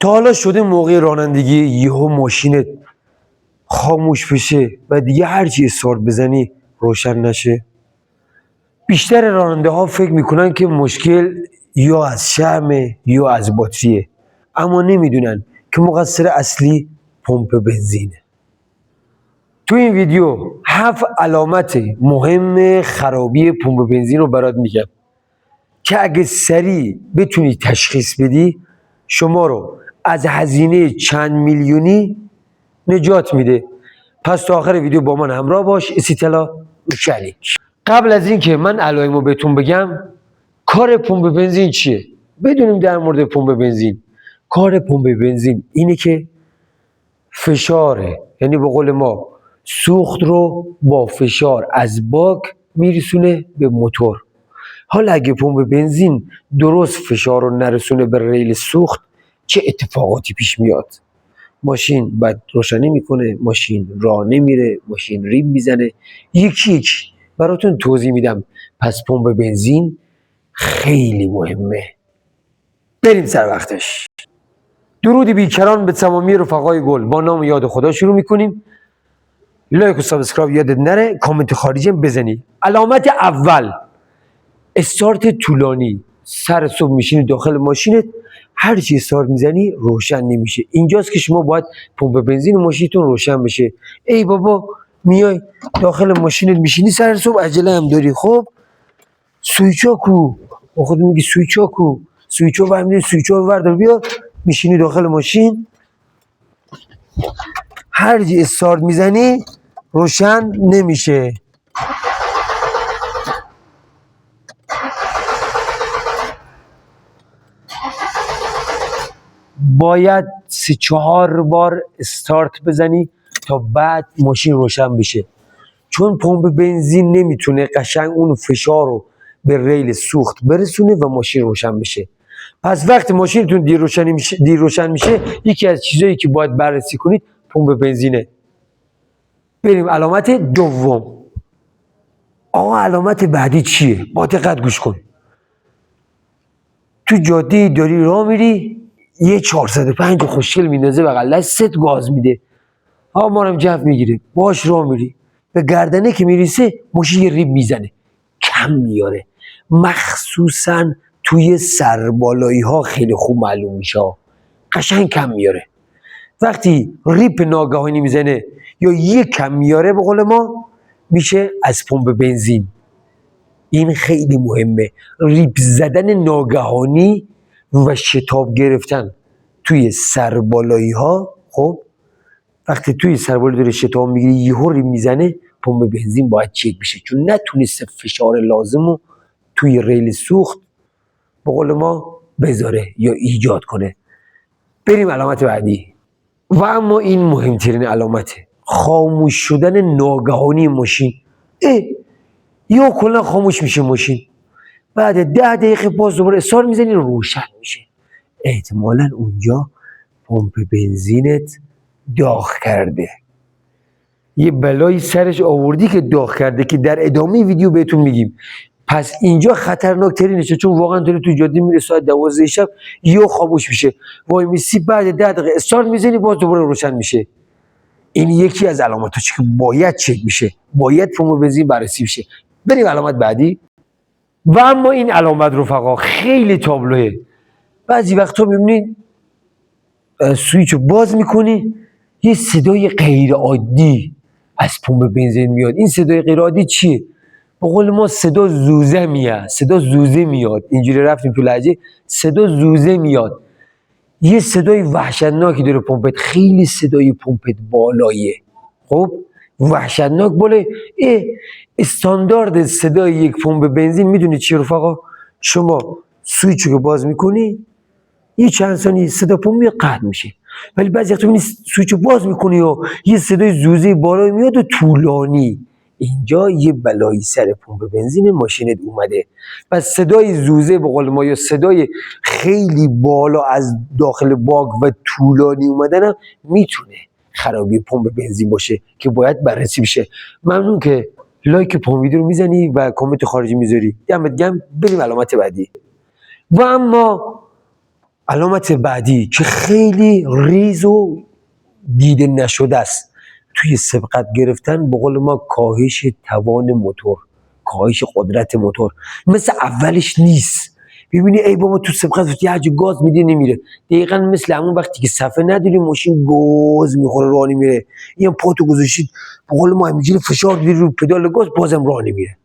تا حالا شده موقع رانندگی یهو ماشینت خاموش بشه و دیگه هرچی استارت بزنی روشن نشه؟ بیشتر راننده ها فکر میکنن که مشکل یا از شحمه یا از باتریه، اما نمیدونن که مقصر اصلی پمپ بنزینه. تو این ویدیو 7 علامت مهم خرابی پمپ بنزین رو برات میگم که اگه سریع بتونی تشخیص بدی شما رو از هزینه چند میلیونی نجات میده. پس تا آخر ویدیو با من همراه باش. استیتلا شلیک. قبل از اینکه من علائمو بهتون بگم کار پمپ بنزین چیه بدونیم در مورد پمپ بنزین. کار پمپ بنزین اینه که فشاره، یعنی به قول ما سوخت رو با فشار از باک میرسونه به موتور. حالا اگه پمپ بنزین درست فشار رو نرسونه به ریل سوخت چه اتفاقاتی پیش میاد؟ ماشین بعد روشنی میکنه، ماشین راه نمیره، ماشین ریب میزنه. یکی براتون توضیح میدم. پس پمپ بنزین خیلی مهمه. بریم سر وقتش. درود بیکران به تمامی رفقای گل. با نام یاد خدا شروع میکنیم. لایک و سابسکرایب یادت نره، کامنت خارجی هم بزنی. علامت اول، استارت طولانی. سر صبح میشینی داخل ماشینت، هر چی استارت میزنی روشن نمیشه. اینجاست که شما باید پمپ بنزین ماشینتون روشن بشه. ای بابا میای داخل ماشینت میشینی سر صبح عجله هم داری، خب سویچا کو؟ با خود میگی سویچا کو؟ سویچا برمی‌داری، سویچا رو بردار بیا. میشینی داخل ماشین، هر چی استارت میزنی روشن نمیشه. باید 3-4 بار استارت بزنی تا بعد ماشین روشن بشه، چون پمپ بنزین نمیتونه قشنگ اون فشار رو به ریل سوخت برسونه و ماشین روشن بشه. پس وقتی ماشینتون دیر روشن میشه یکی از چیزایی که باید بررسی کنید پمپ بنزینه. بریم علامت دوم. آقا علامت بعدی چیه؟ با دقت گوش کن. تو جاده داری راه میری، یه 405 خوشگل میندازه بغل دستت، گاز میده، ها ما رو جو میگیره، باش راه میری، به گردنه که میریسه ماشین یه ریب میزنه، کم میاره. مخصوصا توی سربالایی ها خیلی خوب معلوم میشه، قشنگ کم میاره. وقتی ریپ ناگهانی میزنه یا یه کم میاره به قول ما میشه از پمپ بنزین. این خیلی مهمه. ریپ زدن ناگهانی و شتاب گرفتن توی سربالایی ها. خب وقتی توی سربالایی داره شتاب میگیره یهو ریپ میزنه، پمپ بنزین باید چک بشه، چون نتونسته فشار لازم رو توی ریل سوخت به قول ما بذاره یا ایجاد کنه. بریم علامت بعدی. و اما این مهمترین علامته، خاموش شدن ناگهانی ماشین. یا کلا خاموش میشه ماشین، بعد 10 دقیقه باز دوباره استارت میزنی روشن میشه. احتمالاً اونجا پمپ بنزینت داغ کرده، یه بلایی سرش آوردی که داغ کرده که در ادامه ویدیو بهتون میگیم. پس اینجا خطرناکترینشه، چون واقعا داری تو جاده میری ساعت 12 شب یا خاموش میشه، وای میسی بعد 10 دقیقه استارت میزنی باز دوباره روشن میشه. این یکی از علاماتاشه که باید چک میشه، باید پمپ بنزین بررسی بشه. بریم علامت بعدی. و اما این علامت رفقا خیلی تابلوه. بعضی وقتا میبینید سویچو باز میکنی یه صدای غیر عادی از پمپ بنزین میاد. این صدای غیر عادی چیه؟ به قول ما صدا زوزه میاد. صدا زوزه میاد. اینجوری رفتیم تو لهجه، صدا زوزه میاد. یه صدای وحشتناکی داره پمپت، خیلی صدای پمپت بالاییه. خب وحشتناک باله. استاندارد صدای یک پمپ بنزین میدونی چیه رفقا؟ شما سویچو که باز میکنی یه چند ثانیه صدا پمپ قطع میشه، ولی بعضی وقتا میبینی سویچو باز میکنی و یه صدای زوزه بالایی میاد و طولانی. اینجا یه بلایی سر پمپ بنزین ماشینت اومده. پس صدای زوزه به قول ما یا صدای خیلی بالا از داخل باگ و طولانی اومدن هم میتونه خرابی پمپ بنزین باشه که باید بررسی بشه. ممنون که لایک پمپ ویدیو رو میزنی و کامنت خارجی میذاری. دمت گرم. بریم علامت بعدی. و اما علامت بعدی که خیلی ریز و دیده نشده است توی سبقت گرفتن، به قول ما کاهش توان موتور، کاهش قدرت موتور، مثل اولش نیست. ببینی ای بابا تو سبقت یه گاز میده نمیره، دقیقا مثل همون وقتی که صفحه نداری ماشین گاز میخوره راه نمیره، این پاتو گذاشتید به قول ما همینجوری فشار بدی رو پدال گاز بازم راه نمیره.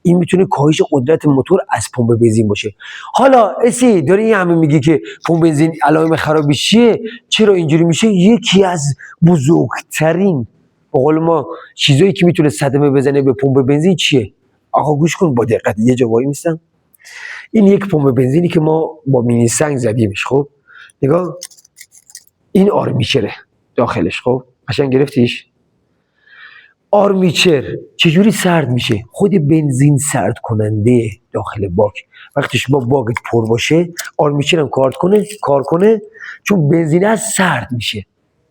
این میتونه کاهش قدرت موتور از پمپ بنزین باشه. حالا اسی داری این همه میگی که پمپ بنزین علائم خرابیش چیه، چرا اینجوری میشه؟ یکی از بزرگترین به قول ما چیزایی که میتونه صدمه بزنه به پمپ بنزین چیه؟ آقا گوش کن با دقت، یه جا وای میستم. این یک پمپ بنزینی که ما با مینی سنگ زدیمش. خب نگاه، این آرمیچره داخلش. خب قشنگ گرفتیش؟ آرمیچر چجوری سرد میشه؟ خود بنزین سرد کننده داخل باک. وقتی شما باگت پر باشه آرمیچر هم کار کنه چون بنزین از سرد میشه.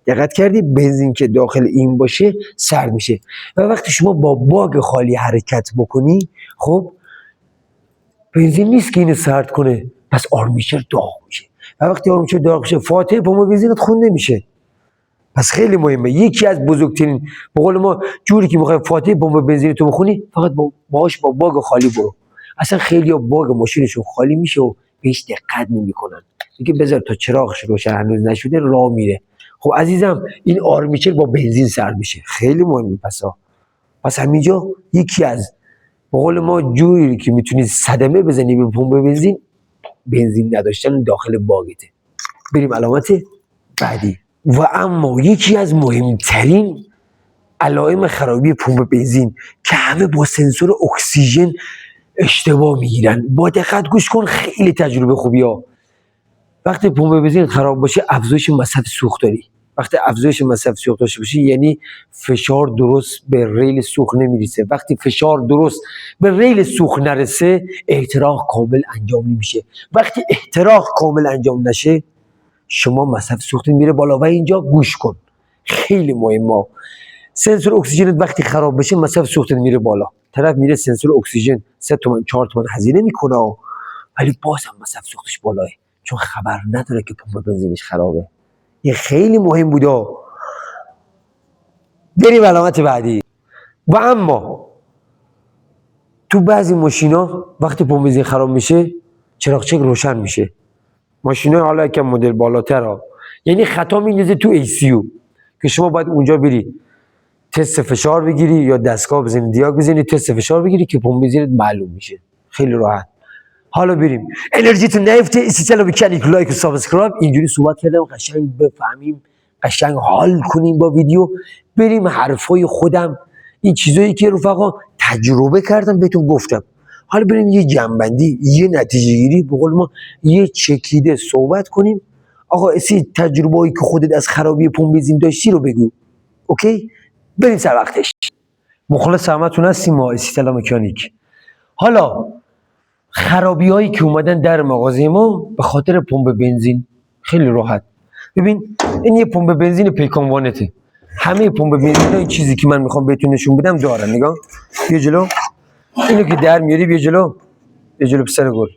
دقت کردی؟ بنزین که داخل این باشه سرد میشه و وقتی شما با باگ خالی حرکت بکنی، خب بنزین نیست که اینو سرد کنه، پس آرمیچر داغ میشه و وقتی آرمیچر داغ میشه فاتحه پمپ بنزینت خونده میشه. پس خیلی مهمه، یکی از بزرگترین به قول ما جوری که میخوای فاتحه پمپ بنزین تو بخونی فقط با باگ خالی برو. اصلا خیلی‌ها باگ ماشینشون خالی میشه و بهش دقت نمیکنن، میگه بذار تا چراغش روشن هنوز نشده راه میره. خب عزیزم این آرمیچر با بنزین سرد میشه، خیلی مهمه. پس همینجا یکی از به قول ما جوری که میتونی صدمه بزنی به پمپ بنزین نداشتن داخل باگته. بریم علامت بعدی. و اما یکی از مهمترین علائم خرابی پمپ بنزین که همه با سنسور اکسیژن اشتباه میگیرن، با دقت گوش کن، خیلی تجربه خوبی ها. وقتی پمپ بنزین خراب باشه افزایش مصرف سوخت داری. وقتی افزایش مصرف سوخت داشته باشی یعنی فشار درست به ریل سوخت نمیرسه. وقتی فشار درست به ریل سوخت نرسه احتراق کامل انجام نمیشه. وقتی احتراق کامل انجام نشه شما مصرف سوخت میره بالا. و اینجا گوش کن خیلی مهمه، سنسور اکسیژن وقتی خراب بشه مصرف سوخت میره بالا. طرف میره سنسور اکسیژن 3 تومن 4 تومن هزینه میکنه ولی باز هم مصرف سوختش بالاه چون خبر نداره که پمپ بنزینش خرابه. این خیلی مهم بوده. بریم علامت بعدی. و اما تو بعضی ماشینا وقتی پمپ بنزین خراب میشه چراغچک روشن میشه. ماشینا حالا یکم مدل بالاتر ها، یعنی خطا میندازه تو ACU که شما باید اونجا بری تست فشار بگیری یا دستگاه بزنی دیاگ بزنی تست فشار بگیری که پمپ بنزینت معلوم میشه. خیلی راحت. حالا بریم انرژی تو نیفته، استیل مکانیک، لایک و سابسکرایب. اینجوری صحبت کردم قشنگ بفهمیم، قشنگ حال کنیم با ویدیو. بریم حرفای خودم، این چیزایی که رفقا تجربه کردم بهتون گفتم. حالا بریم یه جنبندی، یه نتیجه گیری، به قول ما یه چکیده صحبت کنیم. آقا اسی تجربه‌ای که خودت از خرابی پمپ بنزین داشتی رو بگو. اوکی؟ بریم سر وقتش. مخلص همتون هستیم ما استیل مکانیک. حالا خرابی هایی که اومدن در مغازه ما به خاطر پمپ بنزین، خیلی راحت. ببین این یه پمپ بنزین پیکان وانته. همه پمپ بنزین ها این چیزی که من میخوام بهتون نشون بدم دارن. نگاه بیا جلو، اینو که در میاری بیا جلو پسر گل.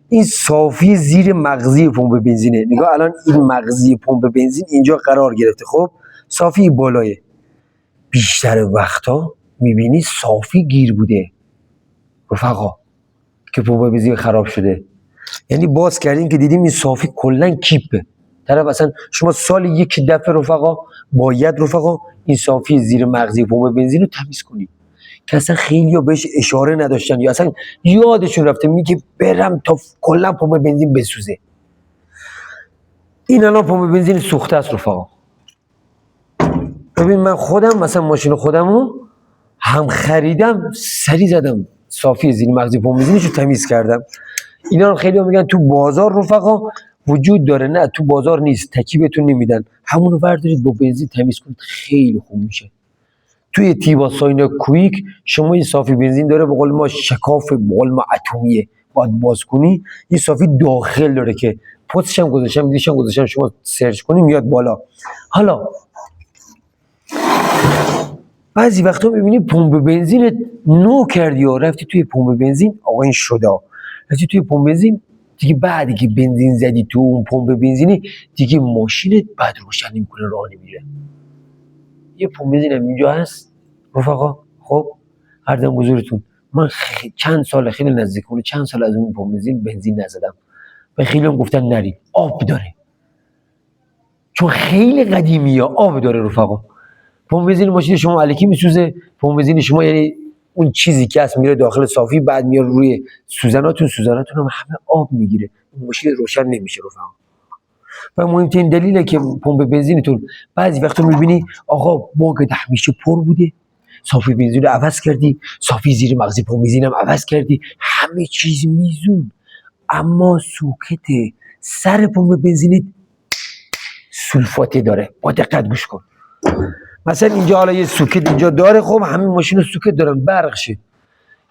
این صافی زیر مغزی پمپ بنزینه. نگاه الان این مغزی پمپ بنزین اینجا قرار گرفته. خب صافی بالایه. بیشتر وقتا میبینی صافی گیر بوده رفقا که پمپ بنزین خراب شده. یعنی باز کردین که دیدیم این صافی کلا کیپه. طرف اصلا شما سال یک دفعه رفقا باید این صافی زیر مغزی پمپ بنزین رو تمیز کنید که اصلا خیلی‌ها بهش اشاره نداشتن یا اصلا یادشون رفته. میگه برم تا کلا پمپ بنزین بسوزه. این الان پمپ بنزین سوخته است رفقا. ببین من خودم مثلا ماشین خودمو هم خریدم سری زدم صافی زیر مغزی پمپ بنزینش رو تمیز کردم. اینا رو خیلی میگن تو بازار رفقا وجود داره. نه تو بازار نیست، تکی بهتون نمیدن. همون رو بردارید با بنزین تمیز کنید خیلی خوب میشه. توی تیبا ساینا کویک شما این صافی بنزین داره به قول ما شکاف به قول ما اتمیه، باید باز کنی. این صافی داخل داره که پستش هم گذاشتم بیدیش هم گذاشتم، شما سرچ کنی میاد بالا. حالا بعضی وقتا میبینی پمپ بنزین نو کردی و رفتی توی پمپ بنزین، آقا این شده رفتی توی پمپ بنزین دیگه بعدی که بنزین زدی تو اون پمپ بنزینی دیگه ماشینت بعد روشن نمیکنه، راه نمیره. یه پمپ بنزین هم اینجا هست رفقا. خب عرضم حضورتون من چند سال، خیلی نزدیک اون چند سال از اون پمپ بنزین نزدم و خیلی هم گفتن نرید، آب داره، چون خیلی قدیمیه، آب داره رفقا. پمپ بنزین ماشین شما الکی میسوزه، پمپ بنزین شما یعنی اون چیزی که هست میره داخل صافی، بعد میاد روی سوزناتون هم همه آب میگیره، اون ماشین روشن نمیشه رفقا. و مهمترین دلیله که پمپ بنزینتون بعضی وقتا میبینی آقا باگت همیشه پر بوده، صافی بنزین رو عوض کردی، صافی زیر مغزی پمپ بنزین هم عوض کردی، همه چیز میزون، اما سوکت سر پمپ بنزینت سولفاته داره. با دقت گوش کن. مثلا اینجا حالا یه سوکت اینجا داره، خب همین ماشین سوکت دارن، برقشه،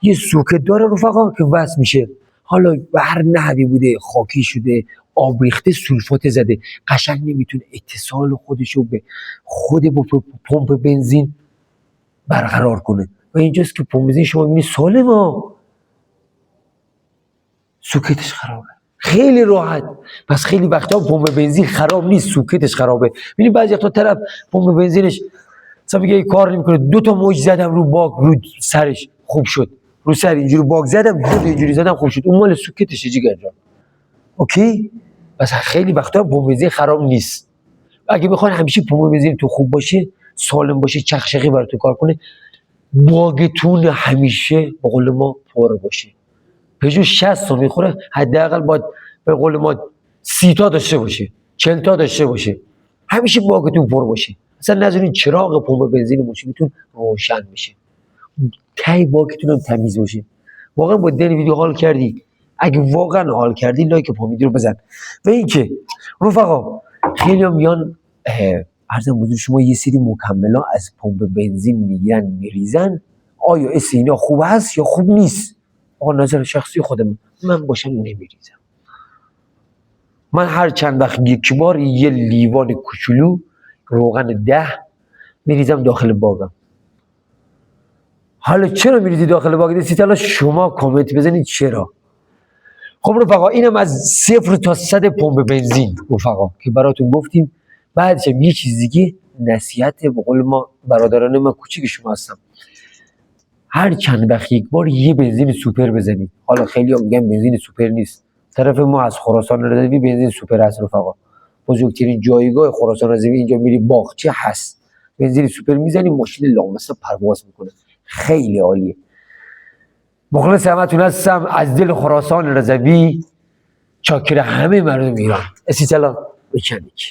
یه سوکت داره رفقا که وصل میشه، حالا به هر نحوی بوده، خاکی شده، آب ریخته، سولفات زده، قشنگ نمیتونه اتصال خودشو به خود پمپ بنزین برقرار کنه. و اینجاست که پمپ بنزین شما میبینی سالمه، سوکتش خرابه، خیلی راحت. پس خیلی وقتا پمپ بنزین خراب نیست، سوکتش خرابه. ببین بعضی وقتا طرف پمپ بنزینش مثلا میگه کار نمیکنه، 2 تا موج زدم رو باگ، رو سرش خوب شد، رو سر اینجوری باگ زدم، 2 تا اینجوری زدم خوب شد، اون مال سوکتشه جیگر جان. اوکی؟ پس خیلی وقتا پمپ بنزین خراب نیست. اگه بخواید همیشه پمپ بنزین تو خوب باشه، سالم باشه، چخشقی براتون کار کنه، باگتون همیشه به قول ما پر باشه. پژو 60 تا میخوره، حداقل باید به قول ما 30 تا داشته باشه، 40 تا داشته باشه، همیشه باگتون پر باشه. مثلا نذارین چراغ پمپ بنزین ماشینتون روشن بشه، تی باگتون هم تمیز باشه. واقعا با دل ویدیو حال کردی؟ اگه واقعا حال کردی لایک پامیدی رو بزن. و اینکه رفقا خیلی هم میان عرضم حضور شما یه سری مکملا از پمپ بنزین میگیرن میریزن، آیا اسم اینا خوب هست یا خوب نیست؟ آقا نظر شخصی خودم، من باشم نمیریزم. من هر چند وقت یک بار یه لیوان کوچولو روغن 10 میریزم داخل باغم. حالا چرا میریزی داخل باغ؟ دستید حالا شما کامنت بزنید چرا. خب رفقا اینم از 0 تا 100 پمپ بنزین رفقا که براتون گفتیم. بعدش یه چیز دیگه نصیحت به قول ما برادران من کوچیک شما هستم، هر چند وقت یک بار یه بنزین سوپر بزنید. حالا خیلی ها میگن بنزین سوپر نیست، طرف ما از خراسان رضوی بنزین سوپر هست رفقا. بزرگترین جایگاه خراسان رضوی اینجا میری باغچه هست، بنزین سوپر میزنی ماشین لامصب پرواز میکنه، خیلی عالیه. مخلص همتون هستم از دل خراسان رضوی، چاکر همه مردم ایران. استیلا بکنیک.